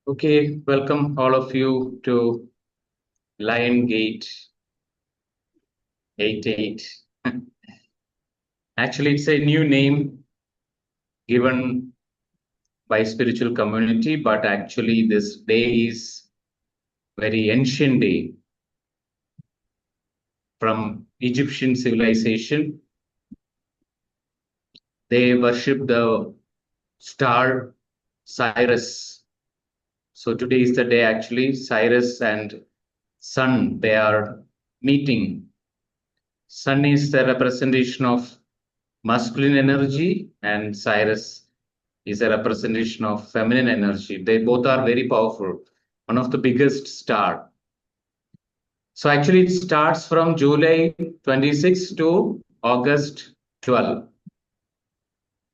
Okay, welcome all of you to Lion Gate 88. Actually, it's a new name given by spiritual community, but actually this day is very ancient day from Egyptian civilization. They worship the star Cyrus. So today is the day actually Cyrus and sun, they are meeting. Sun is the representation of masculine energy and Cyrus is a representation of feminine energy. They both are very powerful, one of the biggest star. So actually it starts from July 26 to August 12.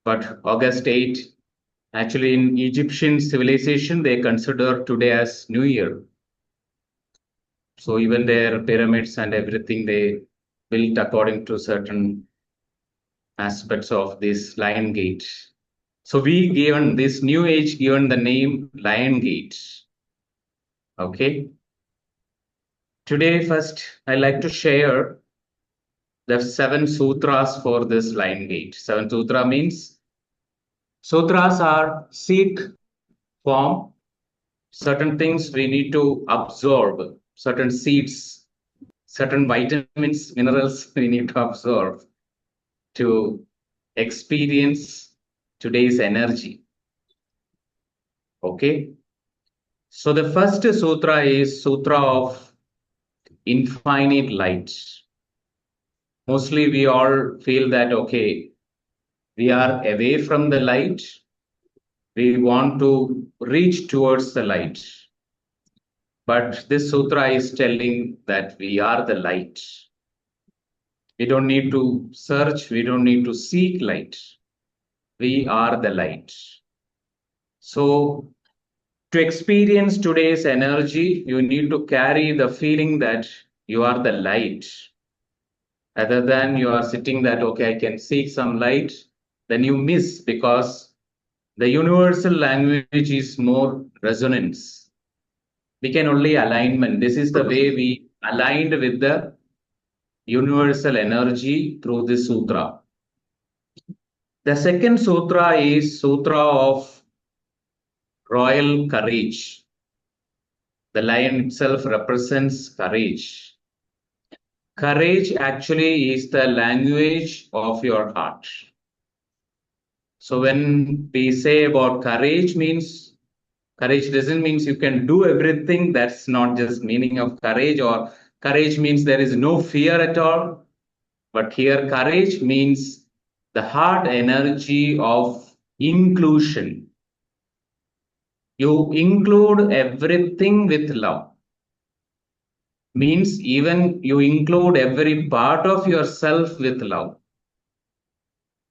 But August 8, actually in Egyptian civilization, they consider today as New Year. So even their pyramids and everything they built according to certain aspects of this Lion Gate. So we given this new age given the name Lion Gate. Okay. Today first I like to share the 7 sutras for this Lion Gate. 7 sutra means sutras are seed form. Certain things we need to absorb, certain seeds, certain vitamins, minerals we need to absorb to experience today's energy. Okay. So the first sutra is Sutra of Infinite Light. Mostly we all feel that, okay, we are away from the light. We want to reach towards the light. But this sutra is telling that we are the light. We don't need to search. We don't need to seek light. We are the light. So to experience today's energy, you need to carry the feeling that you are the light. Other than you are sitting that, okay, I can seek some light, then you miss because the universal language is more resonance. We can only alignment. This is the way we aligned with the universal energy through this sutra. The second sutra is Sutra of Royal Courage. The lion itself represents courage. Courage actually is the language of your heart. So when we say about courage means, courage doesn't mean you can do everything. That's not just meaning of courage, or courage means there is no fear at all. But here courage means the heart energy of inclusion. You include everything with love. Means even you include every part of yourself with love.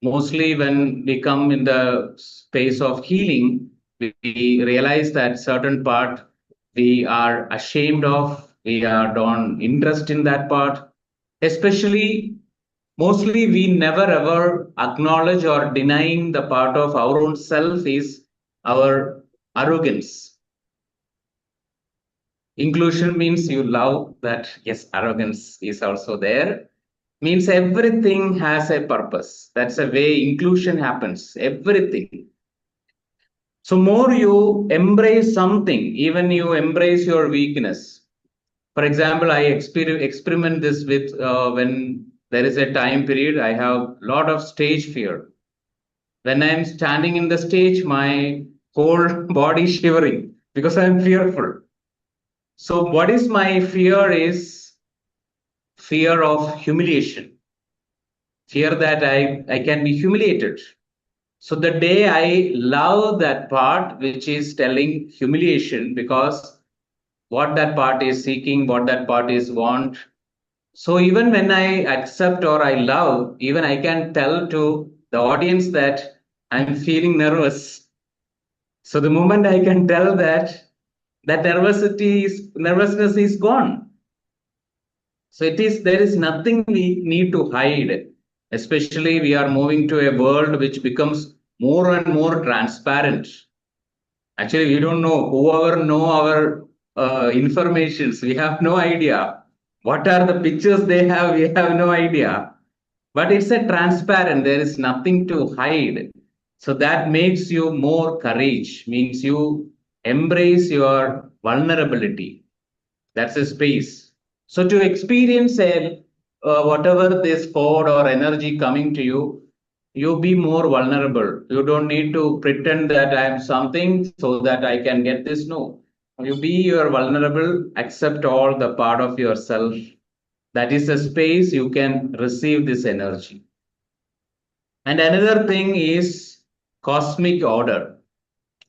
Mostly when we come in the space of healing, we realize that certain part we are ashamed of, we don't interest in that part. Especially, mostly we never ever acknowledge or denying the part of our own self is our arrogance. Inclusion means you love that, yes, arrogance is also there. Means everything has a purpose. That's the way inclusion happens. Everything. So more you embrace something, even you embrace your weakness. For example, I experiment this with when there is a time period, I have a lot of stage fear. When I'm standing in the stage, my whole body shivering because I'm fearful. So what is my fear is fear of humiliation. Fear that I can be humiliated. So the day I love that part, which is telling humiliation, because what that part is seeking, what that part is want. So even when I accept or I love, even I can tell to the audience that I'm feeling nervous. So the moment I can tell that, that nervousness is gone. So there is nothing we need to hide. Especially we are moving to a world which becomes more and more transparent. Actually, we don't know. Whoever know our informations, we have no idea. What are the pictures they have? We have no idea. But it's a transparent. There is nothing to hide. So that makes you more courage. Means you embrace your vulnerability. That's a space. So to experience a whatever this thought or energy coming to you, you be more vulnerable. You don't need to pretend that I am something so that I can get this. No, you be your vulnerable. Accept all the part of yourself. That is a space you can receive this energy. And another thing is cosmic order.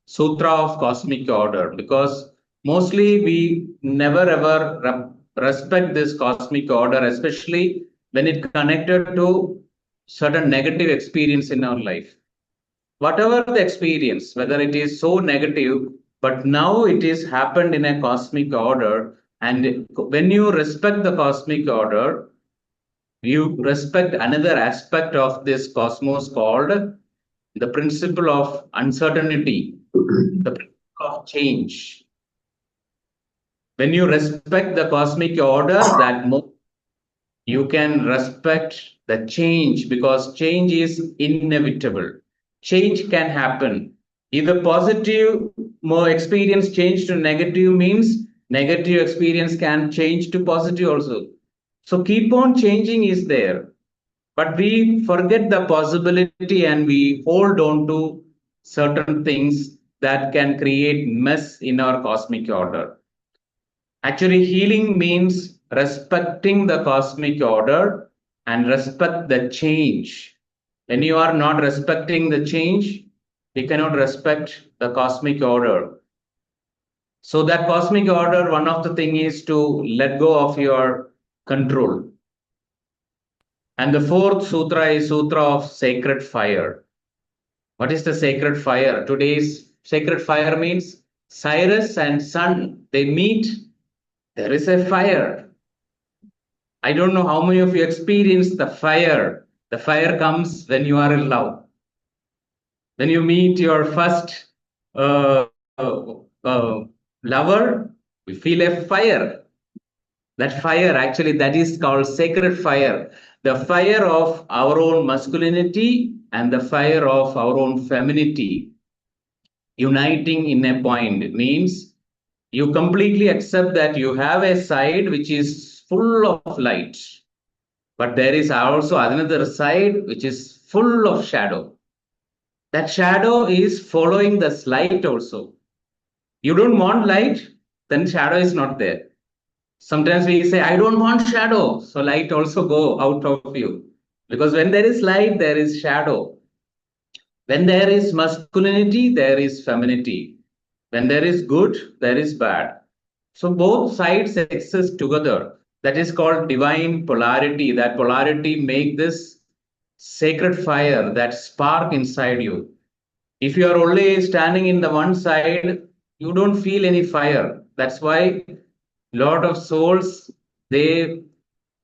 Sutra of cosmic order, because mostly we never ever respect this cosmic order, especially when it connected to certain negative experience in our life. Whatever the experience, whether it is so negative, but now it is happened in a cosmic order. And when you respect the cosmic order, you respect another aspect of this cosmos called the principle of uncertainty, the principle of change. When you respect the cosmic order, that more you can respect the change, because change is inevitable. Change can happen. Either positive more experience change to negative means negative experience can change to positive also. So keep on changing is there. But we forget the possibility and we hold on to certain things that can create mess in our cosmic order. Actually, healing means respecting the cosmic order and respect the change. When you are not respecting the change, you cannot respect the cosmic order. So that cosmic order, one of the thing is to let go of your control. And the fourth sutra is Sutra of Sacred Fire. What is the sacred fire? Today's sacred fire means Cyrus and Sun, they meet, there is a fire. I don't know how many of you experience the fire. The fire comes when you are in love. When you meet your first uh, uh, uh, lover, you feel a fire. That fire, actually, that is called sacred fire. The fire of our own masculinity and the fire of our own femininity uniting in a point means you completely accept that you have a side which is full of light, but there is also another side which is full of shadow. That shadow is following the light also. You don't want light, then shadow is not there. Sometimes we say, I don't want shadow, so light also go out of you. Because when there is light, there is shadow. When there is masculinity, there is femininity. When there is good, there is bad. So both sides exist together. That is called divine polarity. That polarity make this sacred fire, that spark inside you. If you are only standing in the one side, you don't feel any fire. That's why lot of souls, they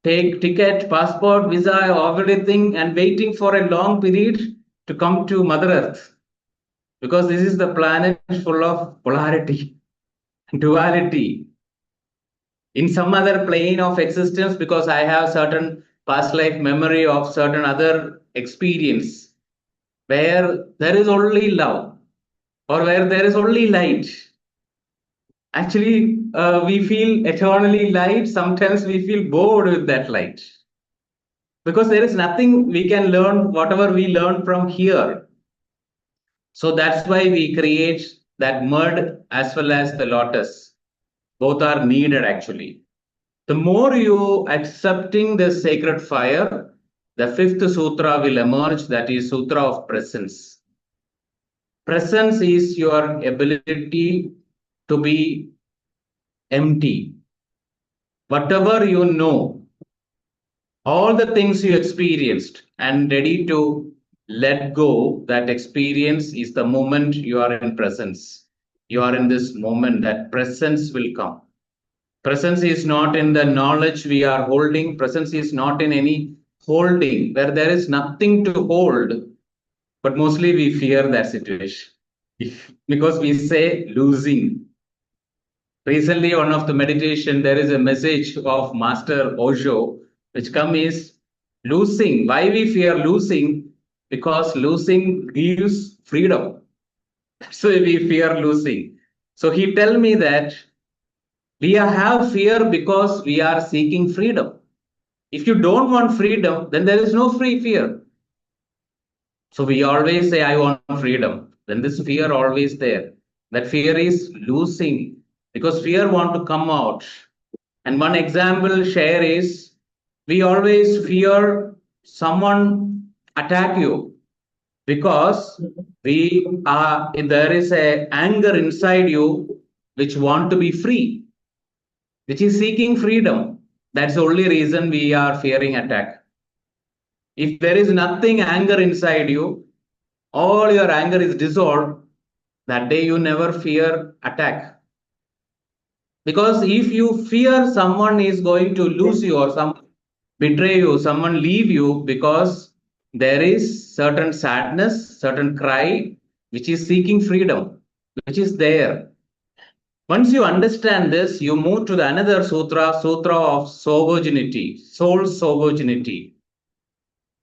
take ticket, passport, visa, everything, and waiting for a long period to come to Mother Earth, because this is the planet full of polarity, duality. In some other plane of existence, because I have certain past life memory of certain other experience where there is only love or where there is only light. Actually, we feel eternally light. Sometimes we feel bored with that light because there is nothing we can learn, whatever we learn from here. So that's why we create that mud as well as the lotus. Both are needed actually. The more you accepting the sacred fire, the fifth sutra will emerge, that is Sutra of Presence. Presence is your ability to be empty. Whatever you know, all the things you experienced and ready to let go, that experience is the moment you are in presence. You are in this moment, that presence will come. Presence is not in the knowledge we are holding. Presence is not in any holding where there is nothing to hold. But mostly we fear that situation. Because we say losing. Recently, one of the meditation, there is a message of Master Osho, which come is losing. Why we fear losing? Because losing gives freedom. That's why we fear losing. So he tell me that we have fear because we are seeking freedom. If you don't want freedom, then there is no free fear. So we always say, I want freedom. Then this fear always there. That fear is losing because fear want to come out. And one example share is we always fear someone attack you because we are there is a anger inside you which want to be free, which is seeking freedom. That's the only reason we are fearing attack. If there is nothing anger inside you, all your anger is dissolved, that day you never fear attack. Because if you fear someone is going to lose you or some betray you, someone leave you because there is certain sadness, certain cry, which is seeking freedom, which is there. Once you understand this, you move to the another sutra, sutra of sovereignty, soul sovereignty.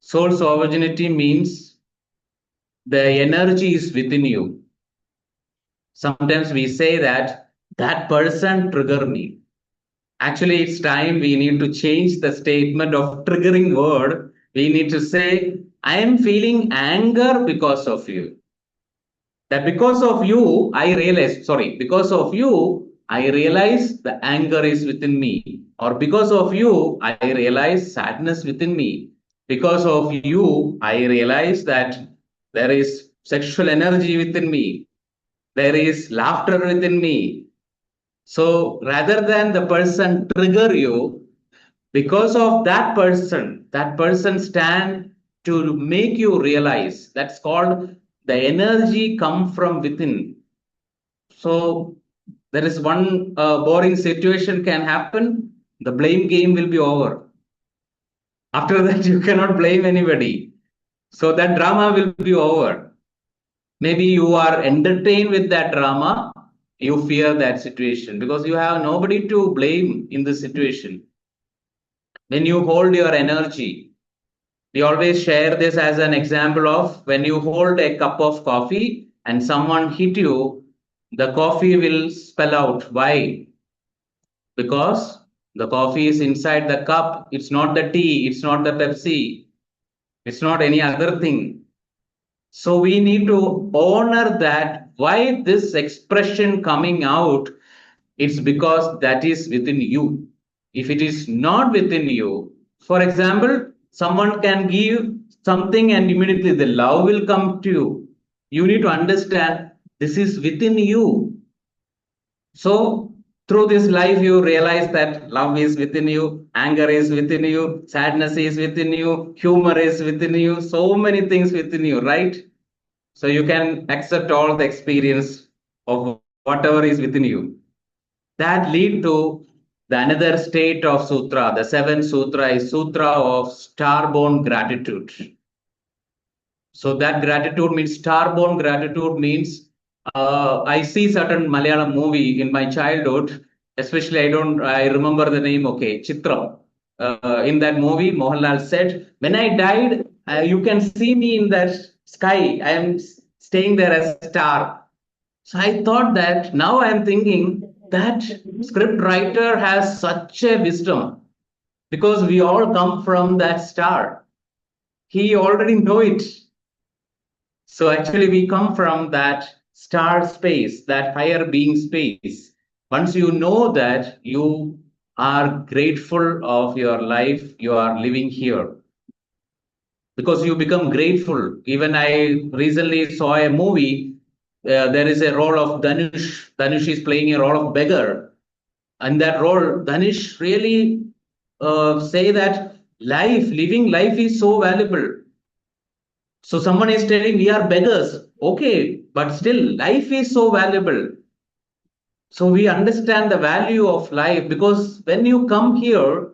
Soul sovereignty means the energy is within you. Sometimes we say that that person trigger me. Actually, it's time we need to change the statement of triggering word. We need to say, I am feeling anger because of you. That because of you, I realize, sorry, because of you, I realize the anger is within me. Or because of you, I realize sadness within me. Because of you, I realize that there is sexual energy within me. There is laughter within me. So rather than the person trigger you, because of that person stand to make you realize. That's called the energy come from within. So there is one boring situation can happen. The blame game will be over. After that, you cannot blame anybody. So that drama will be over. Maybe you are entertained with that drama. You fear that situation because you have nobody to blame in the situation. When you hold your energy, we always share this as an example of when you hold a cup of coffee and someone hit you, the coffee will spell out. Why? Because the coffee is inside the cup. It's not the tea, it's not the Pepsi, it's not any other thing. So we need to honor that why this expression coming out, it's because that is within you. If it is not within you, for example, someone can give something and immediately the love will come to you. You need to understand this is within you. So through this life, you realize that love is within you, anger is within you, sadness is within you, humor is within you, so many things within you, right? So you can accept all the experience of whatever is within you. That lead to the another state of sutra. The seventh sutra is sutra of star-born gratitude. So that gratitude means star-born gratitude means I see certain Malayalam movie in my childhood, especially I remember the name. Okay, Chitram. In that movie, Mohanlal said, "When I died, you can see me in that sky. I am staying there as a star." So I thought that now I am thinking that script writer has such a wisdom because we all come from that star. He already know it. So actually we come from that star space, that higher being space. Once you know that you are grateful of your life, you are living here because you become grateful. Even I recently saw a movie. There is a role of Dhanush. Dhanush is playing a role of beggar, and that role, Dhanush really say that living life is so valuable. So someone is telling we are beggars, okay, but still life is so valuable. So we understand the value of life because when you come here,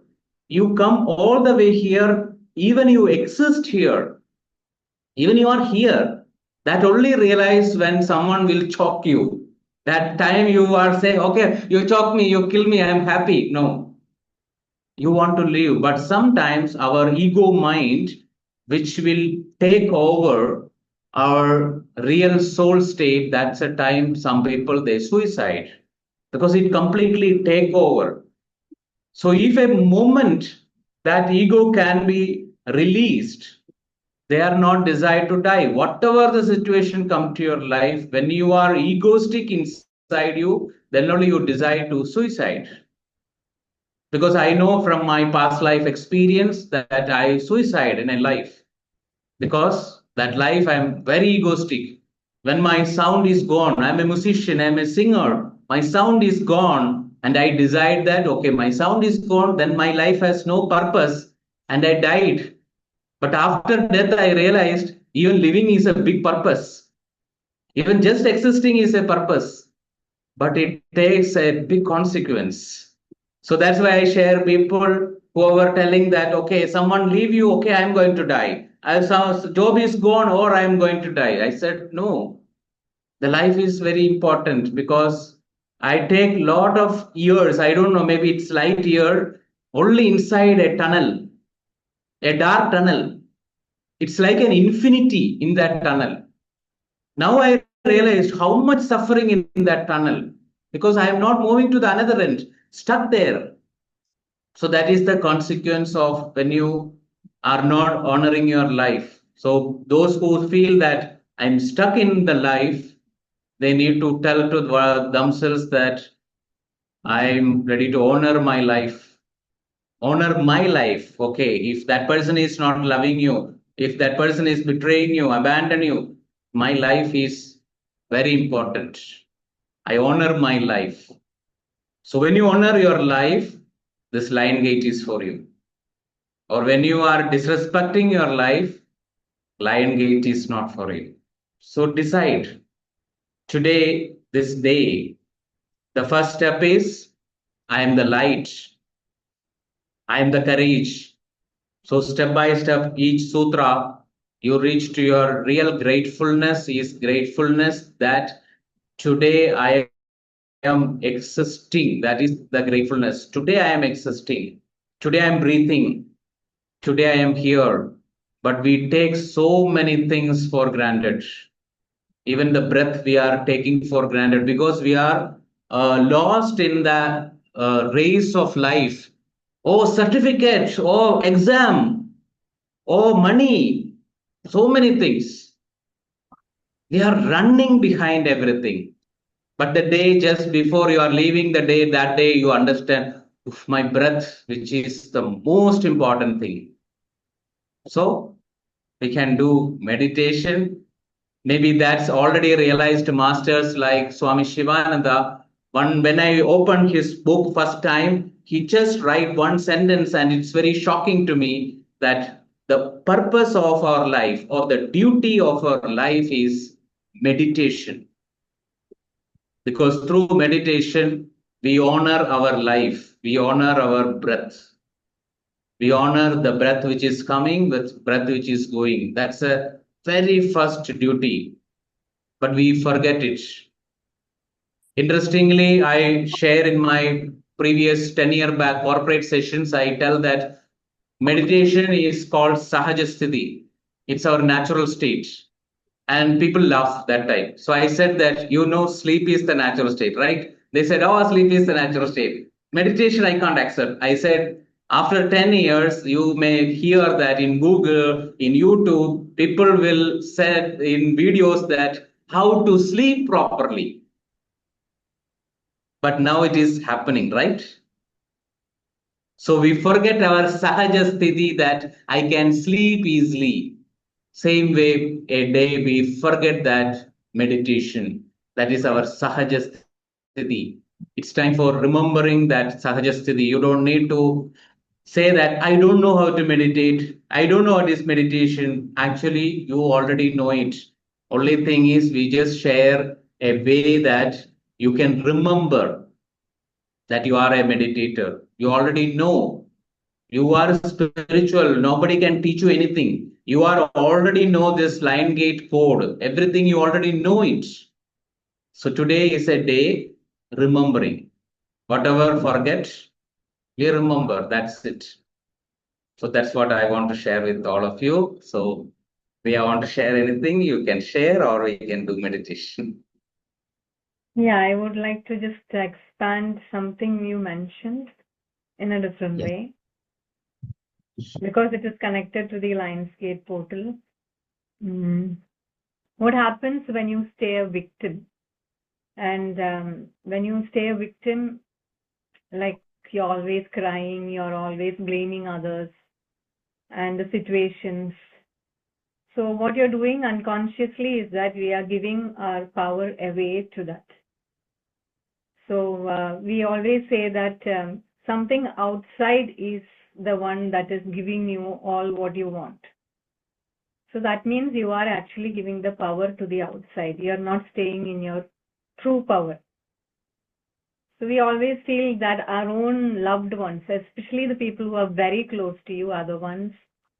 you come all the way here, even you exist here, even you are here. That only realize when someone will choke you. That time you are saying, okay, you choke me, you kill me, I am happy. No, you want to live. But sometimes our ego mind, which will take over our real soul state, that's a time some people they suicide because it completely take over. So if a moment that ego can be released, they are not desired to die. Whatever the situation come to your life, when you are egoistic inside you, then only you decide to suicide. Because I know from my past life experience that I suicide in a life because that life I'm very egoistic. When my sound is gone, I'm a musician, I'm a singer, my sound is gone, and I decide that okay, my sound is gone, then my life has no purpose, and I died. But after death, I realized even living is a big purpose. Even just existing is a purpose, but it takes a big consequence. So that's why I share people who are telling that, okay, someone leave you, okay, I'm going to die. I saw job is gone or I'm going to die. I said, no, the life is very important because I take lot of years. I don't know, maybe it's light year only inside a tunnel, a dark tunnel. It's like an infinity in that tunnel. Now I realized how much suffering in that tunnel because I am not moving to the another end, stuck there. So that is the consequence of when you are not honoring your life. So those who feel that I'm stuck in the life, they need to tell to themselves that I'm ready to honor my life. Honor my life. Okay, if that person is not loving you, if that person is betraying you, abandon you, my life is very important. I honor my life. So when you honor your life, this lion gate is for you. Or when you are disrespecting your life, lion gate is not for you. So decide today, this day. The first step is I am the light, I am the courage. So step by step, each sutra, you reach to your real gratefulness is gratefulness that today I am existing. That is the gratefulness. Today I am existing. Today I am breathing. Today I am here. But we take so many things for granted. Even the breath we are taking for granted because we are lost in the race of life. Oh, certificate. Oh, exam. Oh, money. So many things. We are running behind everything. But the day just before you are leaving the day, that day you understand "Oof, my breath, which is the most important thing. So we can do meditation. Maybe that's already realized masters like Swami Shivananda. When I opened his book first time, he just write one sentence, and it's very shocking to me that the purpose of our life or the duty of our life is meditation. Because through meditation, we honor our life, we honor our breath, we honor the breath which is coming with breath which is going. That's a very first duty, but we forget it. Interestingly, I share in my previous 10-year back corporate sessions, I tell that meditation is called Sahajasthiti. It's our natural state. And people laugh that time. So I said that, sleep is the natural state, right? They said, oh, sleep is the natural state. Meditation, I can't accept. I said, after 10 years, you may hear that in Google, in YouTube, people will say in videos that how to sleep properly. But now it is happening, right? So we forget our sahaja sthiti that I can sleep easily. Same way, a day we forget that meditation. That is our sahaja sthiti. It's time for remembering that sahaja sthiti. You don't need to say that I don't know how to meditate. I don't know what is meditation. Actually, you already know it. Only thing is we just share a way that you can remember that you are a meditator. You already know you are spiritual. Nobody can teach you anything. You are already know this line gate code. Everything you already know it. So today is a day remembering. Whatever forget, we remember. That's it. So that's what I want to share with all of you. So if you want to share anything, you can share or we can do meditation. Yeah, I would like to just expand something you mentioned in a different Yes. way because it is connected to the Lionsgate portal. Mm. What happens when you stay a victim? And when you stay a victim, like you're always crying, you're always blaming others and the situations. So what you're doing unconsciously is that we are giving our power away to that. So we always say that something outside is the one that is giving you all what you want. So that means you are actually giving the power to the outside. You're not staying in your true power. So we always feel that our own loved ones, especially the people who are very close to you, are the ones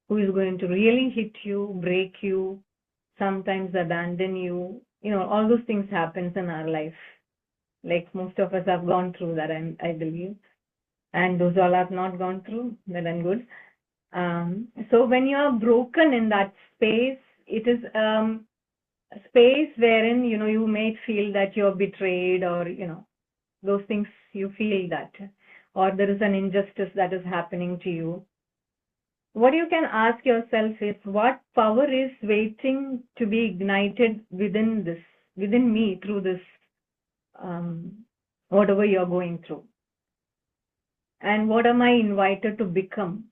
who is going to really hit you, break you, sometimes abandon you. You know, all those things happens in our life. Like most of us have gone through that, I believe. And those all have not gone through, well and good. So when you are broken in that space, it is a space wherein, you know, you may feel that you're betrayed or, you know, those things you feel that, or there is an injustice that is happening to you. What you can ask yourself is what power is waiting to be ignited within this, within me through this, whatever you're going through. And what am I invited to become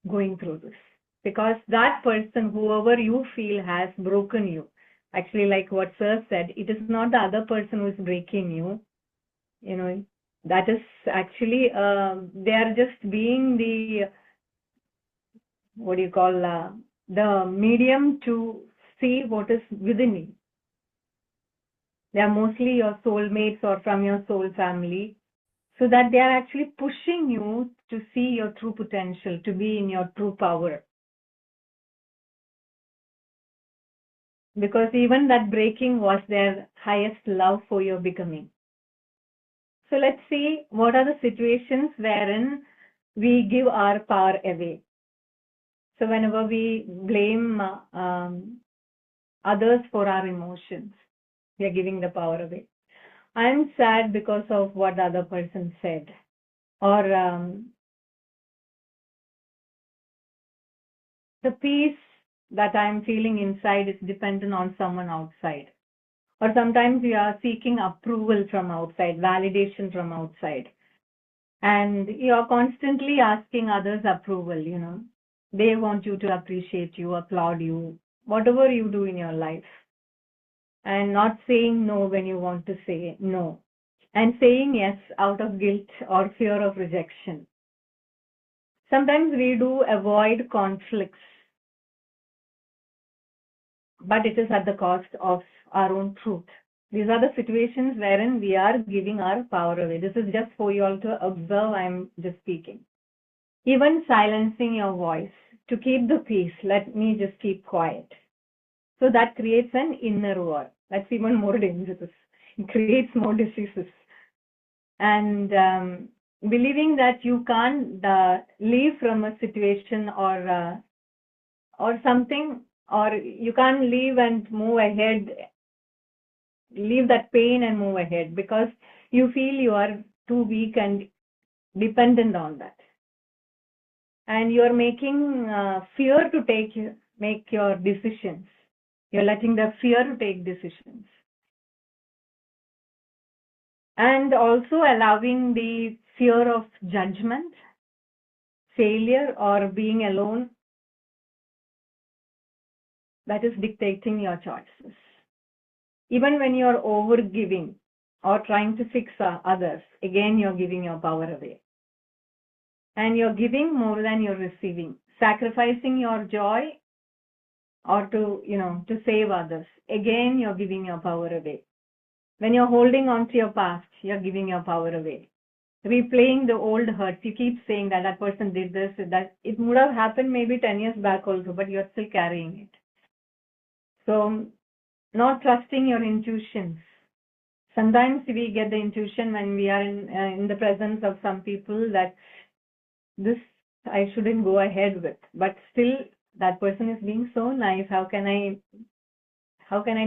going through this? Because that person, whoever you feel has broken you, actually, like what Sir said, it is not the other person who is breaking you. You know, that is actually, they are just being the, what do you call, the medium to see what is within you. They are mostly your soulmates or from your soul family, so that they are actually pushing you to see your true potential, to be in your true power. Because even that breaking was their highest love for your becoming. So let's see what are the situations wherein we give our power away. So whenever we blame others for our emotions, we are giving the power away. I'm sad because of what the other person said, or the peace that I'm feeling inside is dependent on someone outside. Or sometimes we are seeking approval from outside, validation from outside. And you're constantly asking others approval, you know. They want you to appreciate you, applaud you, whatever you do in your life. And not saying no when you want to say no. And saying yes out of guilt or fear of rejection. Sometimes we do avoid conflicts, but it is at the cost of our own truth. These are the situations wherein we are giving our power away. This is just for you all to observe. I'm just speaking. Even silencing your voice to keep the peace. Let me just keep quiet. So that creates an inner war. That's even more dangerous. It creates more diseases. And believing that you can't leave from a situation or something, or you can't leave and move ahead, leave that pain and move ahead because you feel you are too weak and dependent on that. And you're making fear to make your decisions. You're letting the fear to take decisions. And also allowing the fear of judgment, failure, or being alone that is dictating your choices. Even when you're over giving or trying to fix others, again, you're giving your power away. And you're giving more than you're receiving, sacrificing your joy or to save others. Again, you're giving your power away. When you're holding on to your past, you're giving your power away. replaying the old hurts. You keep saying that that person did this, that it would have happened maybe 10 years back also, but you're still carrying it. So, not trusting your intuitions. Sometimes we get the intuition when we are in the presence of some people that this I shouldn't go ahead with, but still that person is being so nice. How can I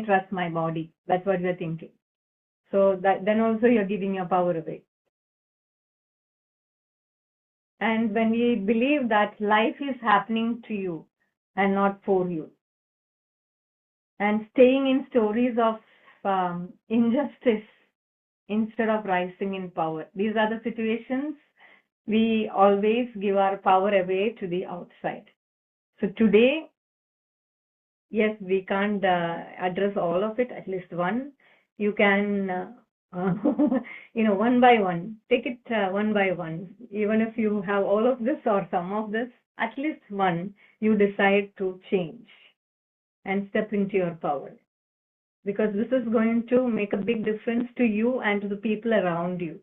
trust my body? That's what we're thinking. So that then also you're giving your power away. And when we believe that life is happening to you and not for you, and staying in stories of injustice instead of rising in power, these are the situations we always give our power away to the outside. So today, yes, we can't address all of it, at least one. You can, one by one, take it one by one. Even if you have all of this or some of this, at least one, you decide to change and step into your power. Because this is going to make a big difference to you and to the people around you.